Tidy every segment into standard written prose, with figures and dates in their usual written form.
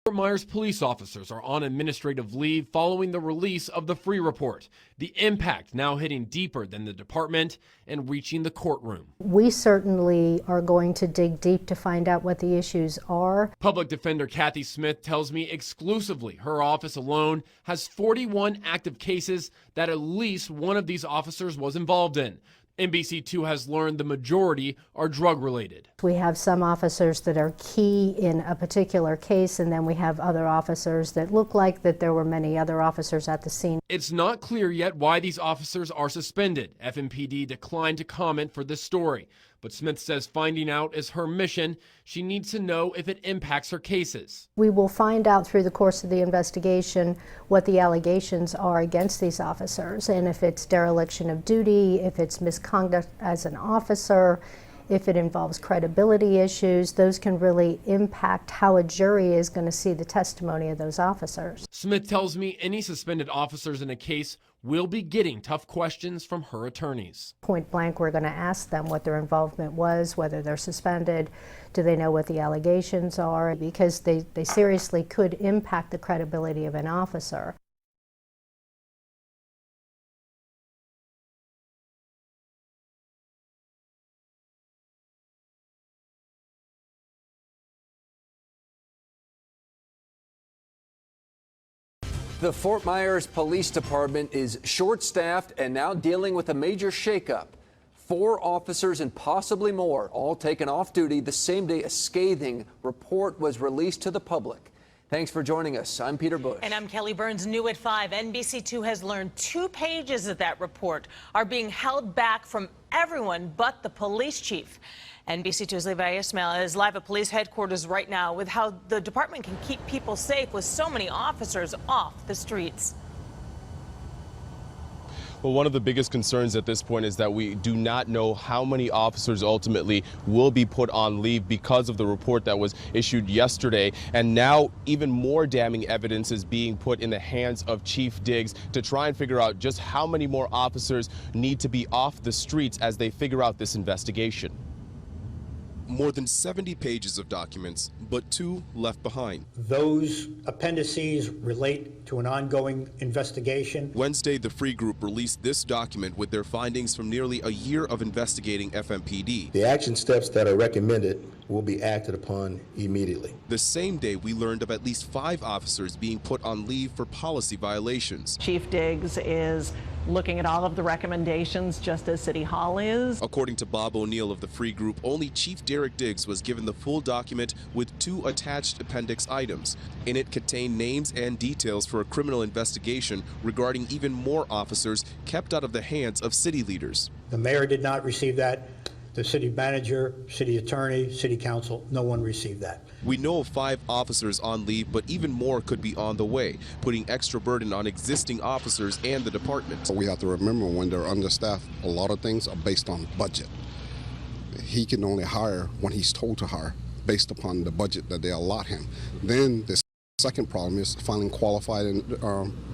Fort Myers police officers are on administrative leave following the release of the Free Report. The impact now hitting deeper than the department and reaching the courtroom. We certainly are going to dig deep to find out what the issues are. Public Defender Kathy Smith tells me exclusively her office alone has 41 active cases that at least one of these officers was involved in. NBC2 has learned the majority are drug-related. We have some officers that are key in a particular case, and then we have other officers that look like that there were many other officers at the scene. It's not clear yet why these officers are suspended. FMPD declined to comment for this story, but Smith says finding out is her mission. She needs to know if it impacts her cases. We will find out through the course of the investigation what the allegations are against these officers, and if it's dereliction of duty, if it's misconduct as an officer, if it involves credibility issues. Those can really impact how a jury is going to see the testimony of those officers. Smith tells me any suspended officers in a case will be getting tough questions from her attorneys. Point blank, we're going to ask them what their involvement was, whether they're suspended, do they know what the allegations are, because they seriously could impact the credibility of an officer. The Fort Myers Police Department is short-staffed and now dealing with a major shakeup. 4 officers and possibly more all taken off duty the same day a scathing report was released to the public. Thanks for joining us. I'm Peter Bush. And I'm Kelly Burns. New at 5. NBC2 has learned 2 pages of that report are being held back from everyone but the police chief. NBC2's Levi Ismail is live at police headquarters right now with how the department can keep people safe with so many officers off the streets. Well, one of the biggest concerns at this point is that we do not know how many officers ultimately will be put on leave because of the report that was issued yesterday. And now even more damning evidence is being put in the hands of Chief Diggs to try and figure out just how many more officers need to be off the streets as they figure out this investigation. More than 70 pages of documents, but 2 left behind. Those appendices relate to an ongoing investigation. Wednesday, the Free Group released this document with their findings from nearly a year of investigating FMPD. The action steps that are recommended will be acted upon immediately. The same day, we learned of at least 5 officers being put on leave for policy violations. Chief Diggs is looking at all of the recommendations, just as City Hall is. According to Bob O'Neill of the Free Group, only Chief Derek Diggs was given the full document with 2 attached appendix items. In it contained names and details for a criminal investigation regarding even more officers kept out of the hands of city leaders. The mayor did not receive that. The city manager, city attorney, city council, no one received that. We know of 5 officers on leave, but even more could be on the way, putting extra burden on existing officers and the department. We have to remember when they're understaffed, a lot of things are based on budget. He can only hire when he's told to hire based upon the budget that they allot him. Then the second problem is finding qualified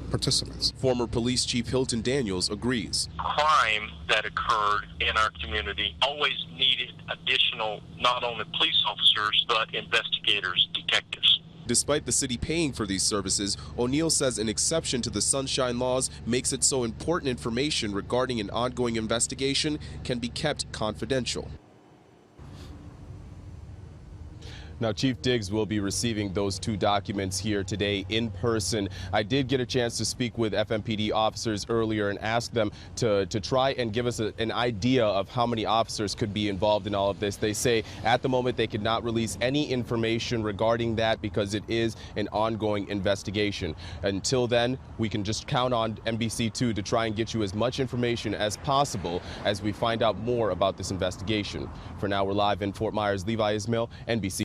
participants. Former Police Chief Hilton Daniels agrees. Crime that occurred in our community always needed additional, not only police officers, but investigators, detectives. Despite the city paying for these services, O'Neill says an exception to the Sunshine Laws makes it so important information regarding an ongoing investigation can be kept confidential. Now, Chief Diggs will be receiving those 2 documents here today in person. I did get a chance to speak with FMPD officers earlier and ask them to try and give us an idea of how many officers could be involved in all of this. They say at the moment they could not release any information regarding that because it is an ongoing investigation. Until then, we can just count on NBC2 to try and get you as much information as possible as we find out more about this investigation. For now, we're live in Fort Myers. Levi Ismail, NBC.